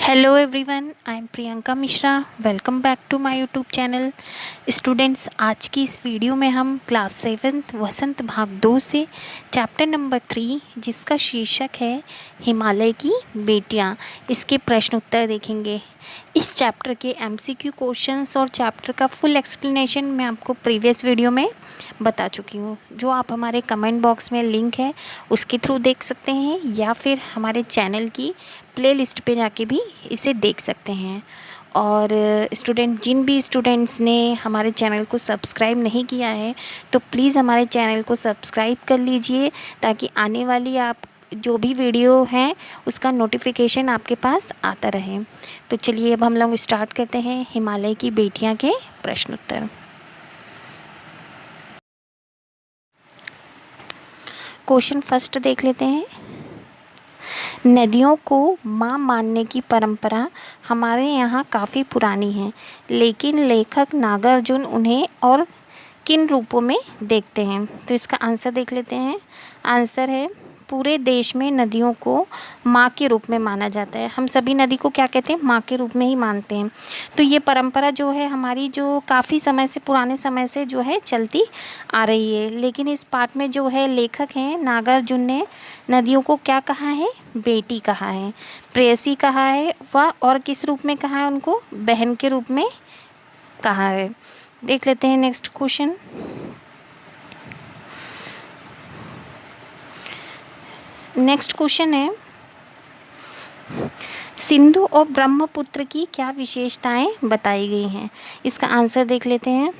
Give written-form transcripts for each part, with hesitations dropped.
Hello everyone, I am Priyanka Mishra. Welcome back to my YouTube channel. Students, आज की इस video में हम क्लास 7 वसंत भाग 2 से चैप्टर नंबर 3, जिसका शीर्षक है हिमालय की बेटियां, इसके प्रश्न उत्तर देखेंगे। इस चैप्टर के एमसीक्यू क्वेश्चंस और चैप्टर का फुल एक्सप्लेनेशन मैं आपको प्रीवियस वीडियो में बता चुकी हूँ, जो आप हमारे कमेंट बॉक्स में लिंक है उसके थ्रू देख सकते हैं, या फिर हमारे चैनल की प्लेलिस्ट पे जाके भी इसे देख सकते हैं। और जिन भी स्टूडेंट्स ने हमारे चैनल को सब्सक्राइब नहीं किया है, तो प्लीज़ हमारे चैनल को सब्सक्राइब कर लीजिए, ताकि आने वाली आप जो भी वीडियो हैं उसका नोटिफिकेशन आपके पास आता रहे। तो चलिए अब हम लोग स्टार्ट करते हैं हिमालय की बेटियां के प्रश्न उत्तर। क्वेश्चन फर्स्ट देख लेते हैं। नदियों को माँ मानने की परंपरा हमारे यहाँ काफ़ी पुरानी है, लेकिन लेखक नागार्जुन उन्हें और किन रूपों में देखते हैं? तो इसका आंसर देख लेते हैं। आंसर है, पूरे देश में नदियों को माँ के रूप में माना जाता है। हम सभी नदी को क्या कहते हैं? माँ के रूप में ही मानते हैं। तो ये परंपरा जो है हमारी, जो काफ़ी समय से, पुराने समय से जो है चलती आ रही है। लेकिन इस पाठ में जो है लेखक हैं नागार्जुन ने नदियों को क्या कहा है? बेटी कहा है, प्रेयसी कहा है, और किस रूप में कहा है? उनको बहन के रूप में कहा है। देख लेते हैं नेक्स्ट क्वेश्चन। नेक्स्ट क्वेश्चन है, सिंधु और ब्रह्मपुत्र की क्या विशेषताएं बताई गई हैं? इसका आंसर देख लेते हैं।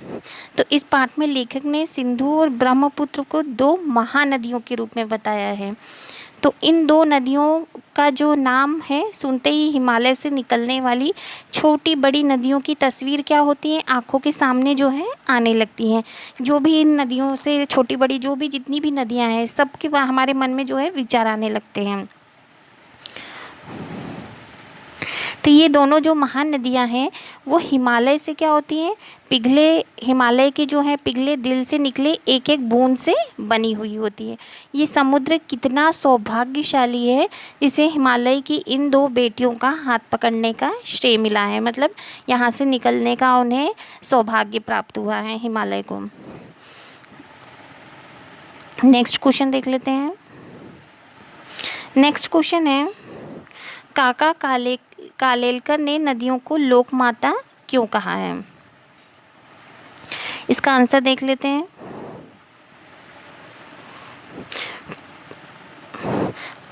तो इस पाठ में लेखक ने सिंधु और ब्रह्मपुत्र को दो महानदियों के रूप में बताया है। तो इन दो नदियों का जो नाम है, सुनते ही हिमालय से निकलने वाली छोटी बड़ी नदियों की तस्वीर क्या होती है? आँखों के सामने जो है आने लगती हैं। जो भी इन नदियों से छोटी बड़ी, जो भी जितनी भी नदियाँ हैं, सबके हमारे मन में जो है विचार आने लगते हैं। तो ये दोनों जो महान नदियाँ हैं वो हिमालय से क्या होती हैं? पिघले, हिमालय के जो है पिघले दिल से निकले एक एक बूंद से बनी हुई होती है। ये समुद्र कितना सौभाग्यशाली है, इसे हिमालय की इन दो बेटियों का हाथ पकड़ने का श्रेय मिला है। मतलब यहाँ से निकलने का उन्हें सौभाग्य प्राप्त हुआ है, हिमालय को। नेक्स्ट क्वेश्चन देख लेते हैं। नेक्स्ट क्वेश्चन है, काका कालेलकर ने नदियों को लोकमाता क्यों कहा है? इसका आंसर देख लेते हैं।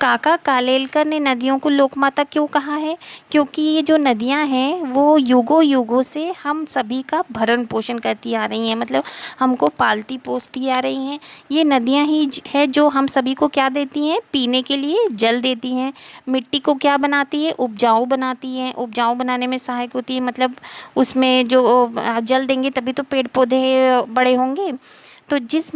काका कालेलकर ने नदियों को लोकमाता क्यों कहा है? क्योंकि ये जो नदियां हैं वो युगों युगों से हम सभी का भरण पोषण करती आ रही हैं, मतलब हमको पालती पोसती आ रही हैं। ये नदियां ही है जो हम सभी को क्या देती हैं? पीने के लिए जल देती हैं। मिट्टी को क्या बनाती है? उपजाऊ बनाती हैं, उपजाऊ बनाने में सहायक होती है। मतलब उसमें जो जल देंगे तभी तो पेड़ पौधे बड़े होंगे। तो जिस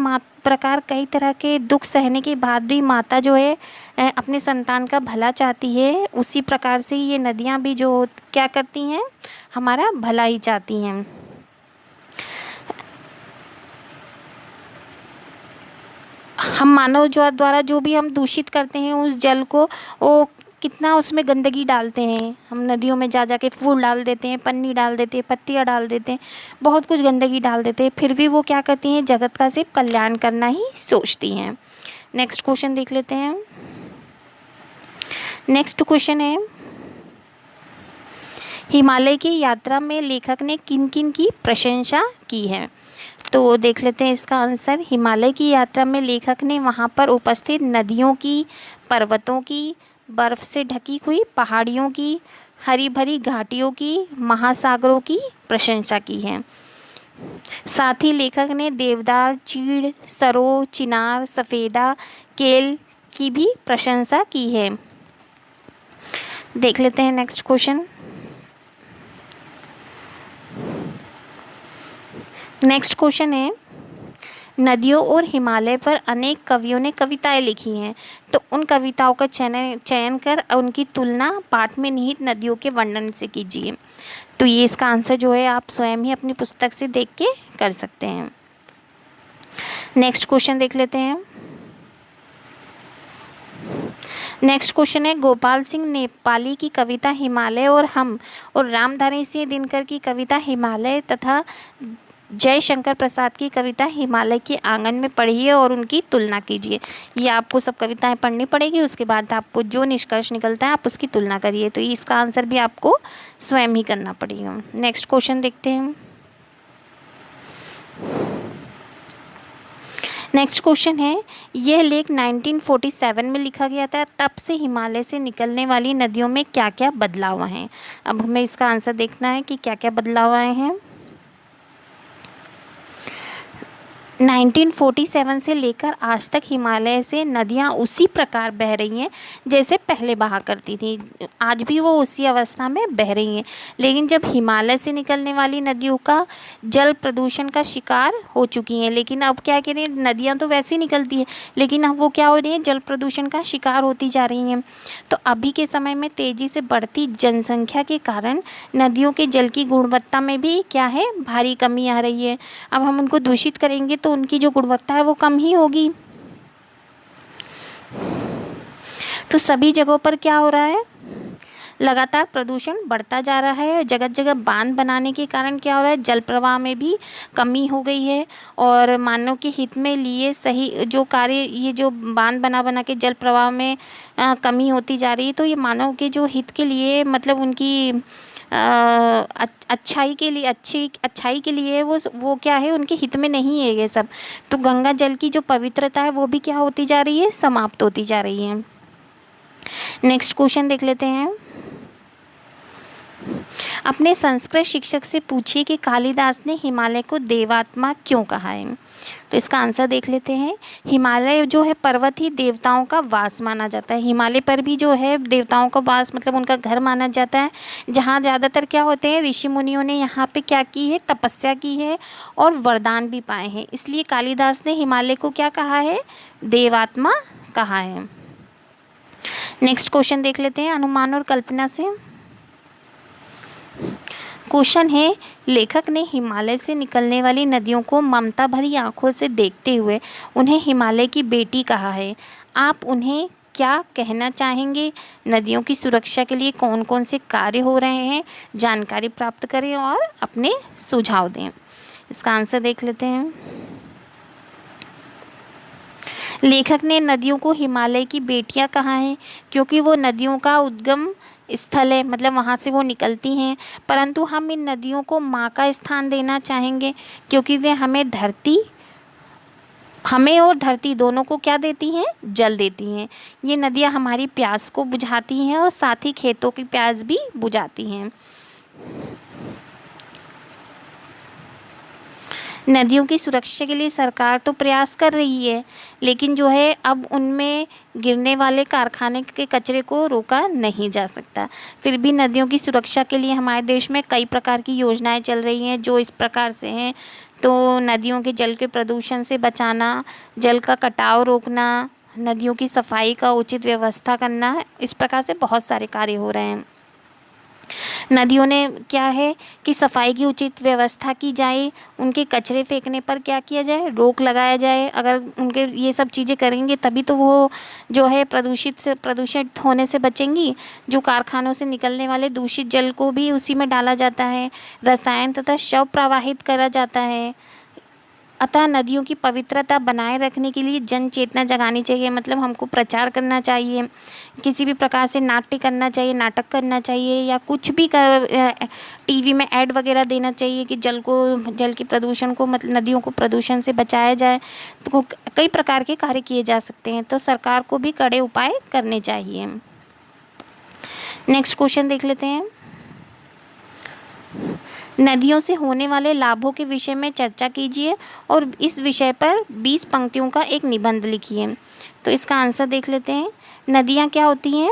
प्रकार कई तरह के दुख सहने के बाद भी माता जो है अपने संतान का भला चाहती है, उसी प्रकार से ये नदियाँ भी जो क्या करती हैं? हमारा भला ही चाहती हैं। हम मानव द्वारा जो भी हम दूषित करते हैं उस जल को, वो कितना उसमें गंदगी डालते हैं। हम नदियों में जा के फूल डाल देते हैं, पन्नी डाल देते हैं, पत्तियाँ डाल देते हैं, बहुत कुछ गंदगी डाल देते हैं। फिर भी वो क्या करती हैं? जगत का सिर्फ कल्याण करना ही सोचती हैं। नेक्स्ट क्वेश्चन देख लेते हैं। नेक्स्ट क्वेश्चन है, हिमालय की यात्रा में लेखक ने किन किन की प्रशंसा की है? तो देख लेते हैं इसका आंसर। हिमालय की यात्रा में लेखक ने वहाँ पर उपस्थित नदियों की, पर्वतों की, बर्फ़ से ढकी हुई पहाड़ियों की, हरी भरी घाटियों की, महासागरों की प्रशंसा की है। साथ ही लेखक ने देवदार, चीड़, सरो, चिनार, सफ़ेदा, केल की भी प्रशंसा की है। देख लेते हैं नेक्स्ट क्वेश्चन। नेक्स्ट क्वेश्चन है, नदियों और हिमालय पर अनेक कवियों ने कविताएं लिखी हैं, तो उन कविताओं का चयन कर उनकी तुलना पाठ में निहित नदियों के वर्णन से कीजिए। तो ये इसका आंसर जो है आप स्वयं ही अपनी पुस्तक से देख के कर सकते हैं। नेक्स्ट क्वेश्चन देख लेते हैं। नेक्स्ट क्वेश्चन है, गोपाल सिंह नेपाली की कविता हिमालय और हम और रामधारी सिंह दिनकर की कविता हिमालय तथा जयशंकर प्रसाद की कविता हिमालय के आंगन में पढ़िए और उनकी तुलना कीजिए। ये आपको सब कविताएं पढ़नी पड़ेगी, उसके बाद आपको जो निष्कर्ष निकलता है आप उसकी तुलना करिए। तो इसका आंसर भी आपको स्वयं ही करना पड़ेगा। नेक्स्ट क्वेश्चन देखते हैं। नेक्स्ट क्वेश्चन है, यह लेख 1947 में लिखा गया था, तब से हिमालय से निकलने वाली नदियों में क्या क्या बदलाव आए हैं। अब हमें इसका आंसर देखना है कि क्या क्या बदलाव आए हैं। 1947 से लेकर आज तक हिमालय से नदियाँ उसी प्रकार बह रही हैं जैसे पहले बहा करती थी। आज भी वो उसी अवस्था में बह रही हैं, लेकिन जब हिमालय से निकलने वाली नदियों का जल प्रदूषण का शिकार हो चुकी हैं। लेकिन अब क्या कह रही हैं, नदियाँ तो वैसे ही निकलती हैं, लेकिन अब वो क्या हो रही हैं, जल प्रदूषण का शिकार होती जा रही हैं। तो अभी के समय में तेज़ी से बढ़ती जनसंख्या के कारण नदियों के जल की गुणवत्ता में भी क्या है, भारी कमी आ रही है। अब हम उनको दूषित करेंगे तो उनकी जो गुणवत्ता है वो कम ही होगी। तो सभी जगहों पर क्या हो रहा है, लगातार प्रदूषण बढ़ता जा रहा है। जगह जगह बांध बनाने के कारण क्या हो रहा है, जल प्रवाह में भी कमी हो गई है और मानव के हित में लिए सही जो कार्य, ये जो बांध बना के जल प्रवाह में कमी होती जा रही है, तो ये मानव के जो हित के लिए, मतलब उनकी अच्छाई के लिए वो क्या है, उनके हित में नहीं है ये सब। तो गंगा जल की जो पवित्रता है वो भी क्या होती जा रही है, समाप्त होती जा रही है। नेक्स्ट क्वेश्चन देख लेते हैं। अपने संस्कृत शिक्षक से पूछिए कि कालिदास ने हिमालय को देवात्मा क्यों कहा है। तो इसका आंसर देख लेते हैं। हिमालय जो है पर्वत ही देवताओं का वास माना जाता है। हिमालय पर भी जो है देवताओं का वास, मतलब उनका घर माना जाता है, जहाँ ज़्यादातर क्या होते हैं, ऋषि मुनियों ने यहाँ पे क्या की है, तपस्या की है और वरदान भी पाए हैं। इसलिए कालिदास ने हिमालय को क्या कहा है, देवात्मा कहा है। नेक्स्ट क्वेश्चन देख लेते हैं, अनुमान और कल्पना से। क्वेश्चन है, लेखक ने हिमालय से निकलने वाली नदियों को ममता भरी आंखों से देखते हुए उन्हें हिमालय की बेटी कहा है। आप उन्हें क्या कहना चाहेंगे? नदियों की सुरक्षा के लिए कौन कौन से कार्य हो रहे हैं, जानकारी प्राप्त करें और अपने सुझाव दें। इसका आंसर देख लेते हैं। लेखक ने नदियों को हिमालय की बेटियां कहा है क्योंकि वो नदियों का उद्गम स्थल है, मतलब वहाँ से वो निकलती हैं। परंतु हम इन नदियों को माँ का स्थान देना चाहेंगे क्योंकि वे हमें और धरती दोनों को क्या देती हैं, जल देती हैं। ये नदियाँ हमारी प्यास को बुझाती हैं और साथ ही खेतों की प्यास भी बुझाती हैं। नदियों की सुरक्षा के लिए सरकार तो प्रयास कर रही है, लेकिन जो है अब उनमें गिरने वाले कारखाने के कचरे को रोका नहीं जा सकता। फिर भी नदियों की सुरक्षा के लिए हमारे देश में कई प्रकार की योजनाएं चल रही हैं, जो इस प्रकार से हैं। तो नदियों के जल के प्रदूषण से बचाना, जल का कटाव रोकना, नदियों की सफाई का उचित व्यवस्था करना, इस प्रकार से बहुत सारे कार्य हो रहे हैं। नदियों ने क्या है कि सफाई की उचित व्यवस्था की जाए, उनके कचरे फेंकने पर क्या किया जाए, रोक लगाया जाए। अगर उनके ये सब चीज़ें करेंगे तभी तो वो जो है प्रदूषित होने से बचेंगी। जो कारखानों से निकलने वाले दूषित जल को भी उसी में डाला जाता है, रसायन तथा शव प्रवाहित करा जाता है। अतः नदियों की पवित्रता बनाए रखने के लिए जन चेतना जगानी चाहिए, मतलब हमको प्रचार करना चाहिए, किसी भी प्रकार से नाट्य करना चाहिए, नाटक करना चाहिए, या कुछ भी टीवी में ऐड वगैरह देना चाहिए कि जल के प्रदूषण को, मतलब नदियों को प्रदूषण से बचाया जाए। तो कई प्रकार के कार्य किए जा सकते हैं, तो सरकार को भी कड़े उपाय करने चाहिए। नेक्स्ट क्वेश्चन देख लेते हैं। नदियों से होने वाले लाभों के विषय में चर्चा कीजिए और इस विषय पर 20 पंक्तियों का एक निबंध लिखिए। तो इसका आंसर देख लेते हैं। नदियाँ क्या होती हैं?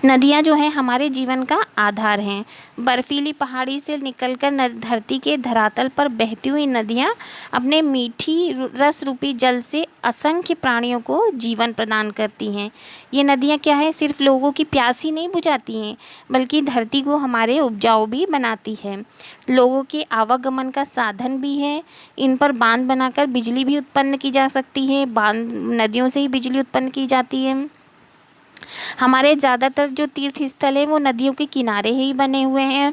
नदियाँ जो हैं हमारे जीवन का आधार हैं। बर्फीली पहाड़ी से निकलकर धरती के धरातल पर बहती हुई नदियाँ अपने मीठी रस रूपी जल से असंख्य प्राणियों को जीवन प्रदान करती हैं। ये नदियाँ क्या है, सिर्फ लोगों की प्यास ही नहीं बुझाती हैं, बल्कि धरती को हमारे उपजाऊ भी बनाती है, लोगों के आवागमन का साधन भी है। इन पर बांध बनाकर बिजली भी उत्पन्न की जा सकती है। बांध, नदियों से ही बिजली उत्पन्न की जाती है। हमारे ज़्यादातर जो तीर्थ स्थल है वो नदियों के किनारे ही बने हुए हैं।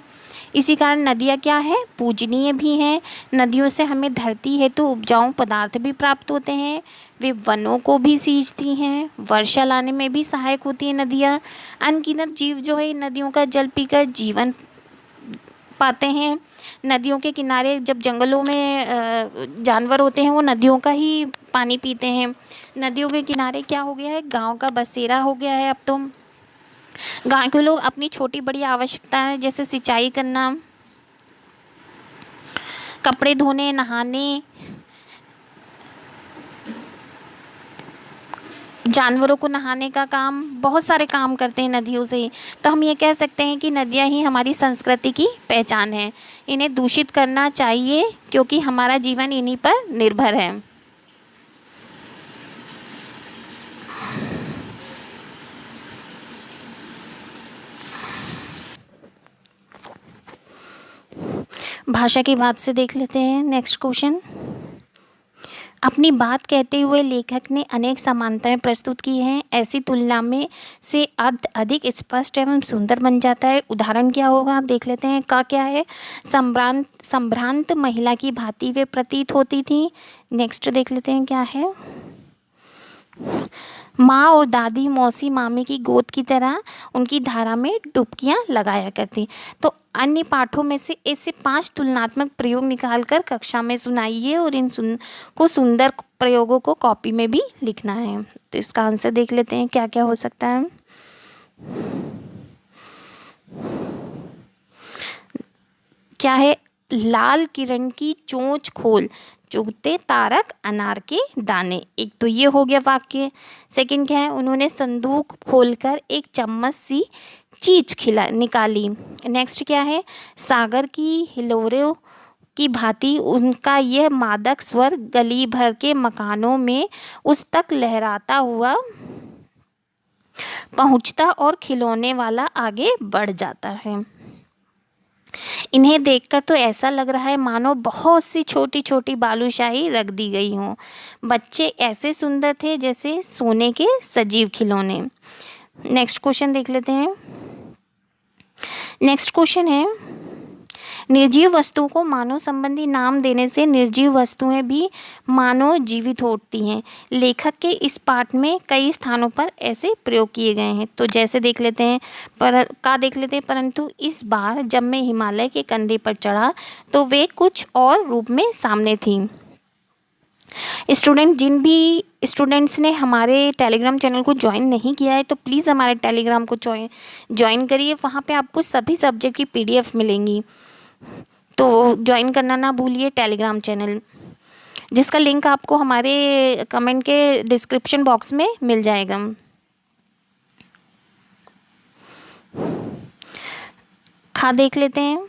इसी कारण नदियाँ क्या है, पूजनीय भी हैं। नदियों से हमें धरती हेतु उपजाऊ पदार्थ भी प्राप्त होते हैं। वे वनों को भी सींचती हैं, वर्षा लाने में भी सहायक होती हैं नदियाँ। अनगिनत जीव जो है इन नदियों का जल पीकर जीवन पाते हैं। नदियों के किनारे जब जंगलों में जानवर होते हैं वो नदियों का ही पानी पीते हैं। नदियों के किनारे क्या हो गया है, गांव का बसेरा हो गया है। अब तो गांव के लोग अपनी छोटी बड़ी आवश्यकताएं जैसे सिंचाई करना, कपड़े धोने, नहाने, जानवरों को नहाने का काम, बहुत सारे काम करते हैं नदियों से। तो हम ये कह सकते हैं कि नदियाँ ही हमारी संस्कृति की पहचान है। इन्हें दूषित करना चाहिए क्योंकि हमारा जीवन इन्हीं पर निर्भर है। भाषा की बात से देख लेते हैं नेक्स्ट क्वेश्चन। अपनी बात कहते हुए लेखक ने अनेक समानताएं प्रस्तुत की हैं। ऐसी तुलना में से अर्थ अधिक स्पष्ट एवं सुंदर बन जाता है। उदाहरण क्या होगा देख लेते हैं। का क्या है, संभ्रांत महिला की भांति वे प्रतीत होती थी। नेक्स्ट देख लेते हैं क्या है। माँ और दादी मौसी मामी की गोद की तरह उनकी धारा में डुबकियाँ लगाया करती। तो अन्य पाठों में से ऐसे 5 तुलनात्मक प्रयोग निकालकर कक्षा में सुनाइए और इन सुंदर प्रयोगों को कॉपी में भी लिखना है। तो इसका आंसर देख लेते हैं क्या क्या हो सकता है। क्या है, लाल किरण की चोंच खोल, चुगते तारक अनार के दाने। एक तो ये हो गया वाक्य। सेकंड क्या है, उन्होंने संदूक खोलकर एक चम्मच सी चीज निकाली। नेक्स्ट क्या है, सागर की हिलोरें की भांति उनका यह मादक स्वर गली भर के मकानों में उस तक लहराता हुआ पहुंचता और खिलौने वाला आगे बढ़ जाता है। इन्हें देखकर तो ऐसा लग रहा है मानो बहुत सी छोटी छोटी बालूशाही रख दी गई हों। बच्चे ऐसे सुंदर थे जैसे सोने के सजीव खिलौने। नेक्स्ट क्वेश्चन देख लेते हैं। नेक्स्ट क्वेश्चन है, निर्जीव वस्तुओं को मानव संबंधी नाम देने से निर्जीव वस्तुएं भी मानव जीवित होती हैं। लेखक के इस पाठ में कई स्थानों पर ऐसे प्रयोग किए गए हैं। तो जैसे देख लेते हैं, परंतु इस बार जब मैं हिमालय के कंधे पर चढ़ा तो वे कुछ और रूप में सामने थी। जिन भी स्टूडेंट्स ने हमारे टेलीग्राम चैनल को ज्वाइन नहीं किया है तो प्लीज़ हमारे टेलीग्राम को ज्वाइन करिए। वहाँ पे आपको सभी सब्जेक्ट की PDF मिलेंगी, तो ज्वाइन करना ना भूलिए टेलीग्राम चैनल, जिसका लिंक आपको हमारे कमेंट के डिस्क्रिप्शन बॉक्स में मिल जाएगा। देख लेते हैं।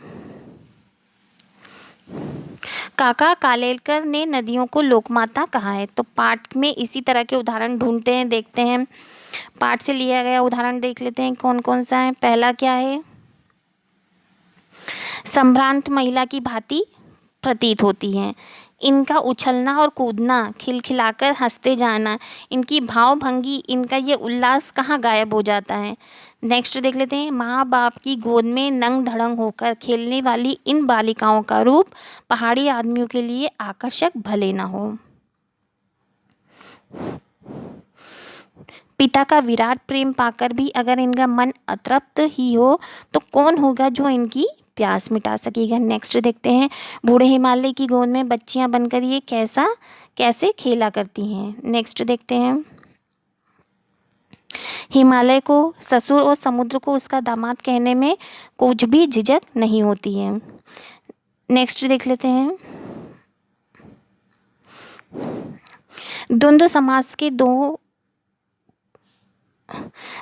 काका कालेलकर ने नदियों को लोकमाता कहा है। तो पाठ में इसी तरह के उदाहरण ढूंढते हैं, देखते हैं। पाठ से लिया गया उदाहरण देख लेते हैं कौन कौन सा है। पहला क्या है, संभ्रांत महिला की भांति प्रतीत होती हैं। इनका उछलना और कूदना, खिलखिलाकर हंसते जाना, इनकी भाव भंगी, इनका ये उल्लास कहाँ गायब हो जाता है। नेक्स्ट देख लेते हैं। माँ बाप की गोद में नंग धड़ंग होकर खेलने वाली इन बालिकाओं का रूप पहाड़ी आदमियों के लिए आकर्षक भले न हो। पिता का विराट प्रेम पाकर भी अगर इनका मन अतृप्त ही हो तो कौन होगा जो इनकी प्यास मिटा सकेगा। नेक्स्ट देखते हैं। बूढ़े हिमालय की गोद में बच्चियां बनकर ये कैसे खेला करती हैं। नेक्स्ट देखते हैं। हिमालय को ससुर और समुद्र को उसका दामाद कहने में कुछ भी झिझक नहीं होती है। नेक्स्ट देख लेते हैं। द्वंद्व समास के दो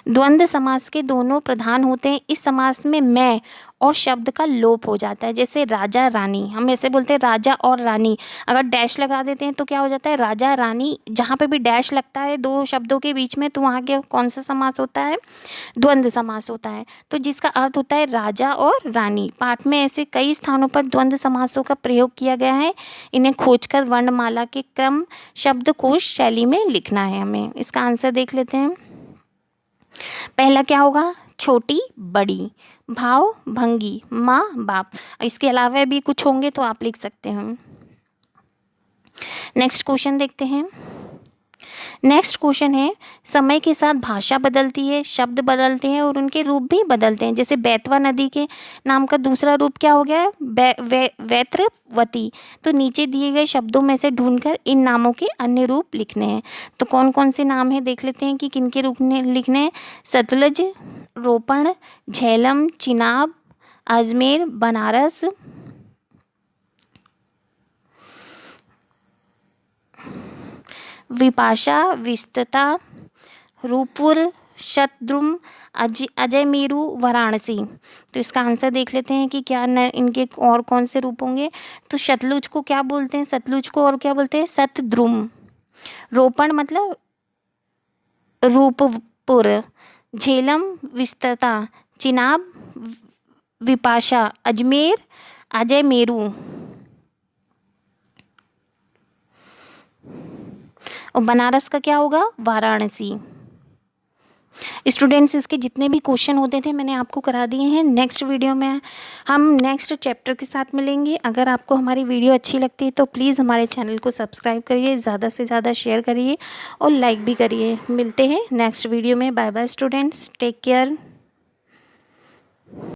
द्वंद्व समास के दोनों प्रधान होते हैं। इस समास में मैं और शब्द का लोप हो जाता है। जैसे राजा रानी, हम ऐसे बोलते हैं राजा और रानी, अगर डैश लगा देते हैं तो क्या हो जाता है राजा रानी। जहाँ पे भी डैश लगता है दो शब्दों के बीच में तो वहाँ के कौन सा समास होता है, द्वंद्व समास होता है। तो जिसका अर्थ होता है राजा और रानी। पाठ में ऐसे कई स्थानों पर द्वंद्व समासों का प्रयोग किया गया है। इन्हें खोजकर वर्णमाला के क्रम शब्दकोश शैली में लिखना है हमें। इसका आंसर देख लेते हैं। पहला क्या होगा, छोटी बड़ी, भाव भंगी, माँ बाप। इसके अलावा भी कुछ होंगे तो आप लिख सकते हैं। नेक्स्ट क्वेश्चन देखते हैं। नेक्स्ट क्वेश्चन है, समय के साथ भाषा बदलती है, शब्द बदलते हैं और उनके रूप भी बदलते हैं। जैसे बेतवा नदी के नाम का दूसरा रूप क्या हो गया, वैत्रवती। तो नीचे दिए गए शब्दों में से ढूंढकर इन नामों के अन्य रूप लिखने हैं। तो कौन कौन से नाम हैं देख लेते हैं कि किन के रूप में लिखने हैं। सतलज, रोपण, झेलम, चिनाब, अजमेर, बनारस, विपाशा, विस्तता, रूपुर, शतद्रुम, अजयमेरु, वाराणसी। तो इसका आंसर देख लेते हैं कि क्या इनके और कौन से रूप होंगे। तो सतलुज को क्या बोलते हैं, सतलुज को और क्या बोलते हैं, शतद्रुम। रोपण मतलब रूपपुर, झेलम विस्तता, चिनाब विपाशा, अजमेर अजयमेरु और बनारस का क्या होगा, वाराणसी। स्टूडेंट्स, इसके जितने भी क्वेश्चन होते थे मैंने आपको करा दिए हैं। नेक्स्ट वीडियो में हम नेक्स्ट चैप्टर के साथ मिलेंगे। अगर आपको हमारी वीडियो अच्छी लगती है तो प्लीज़ हमारे चैनल को सब्सक्राइब करिए, ज़्यादा से ज़्यादा शेयर करिए और लाइक भी करिए। मिलते हैं नेक्स्ट वीडियो में। Bye bye students, take care.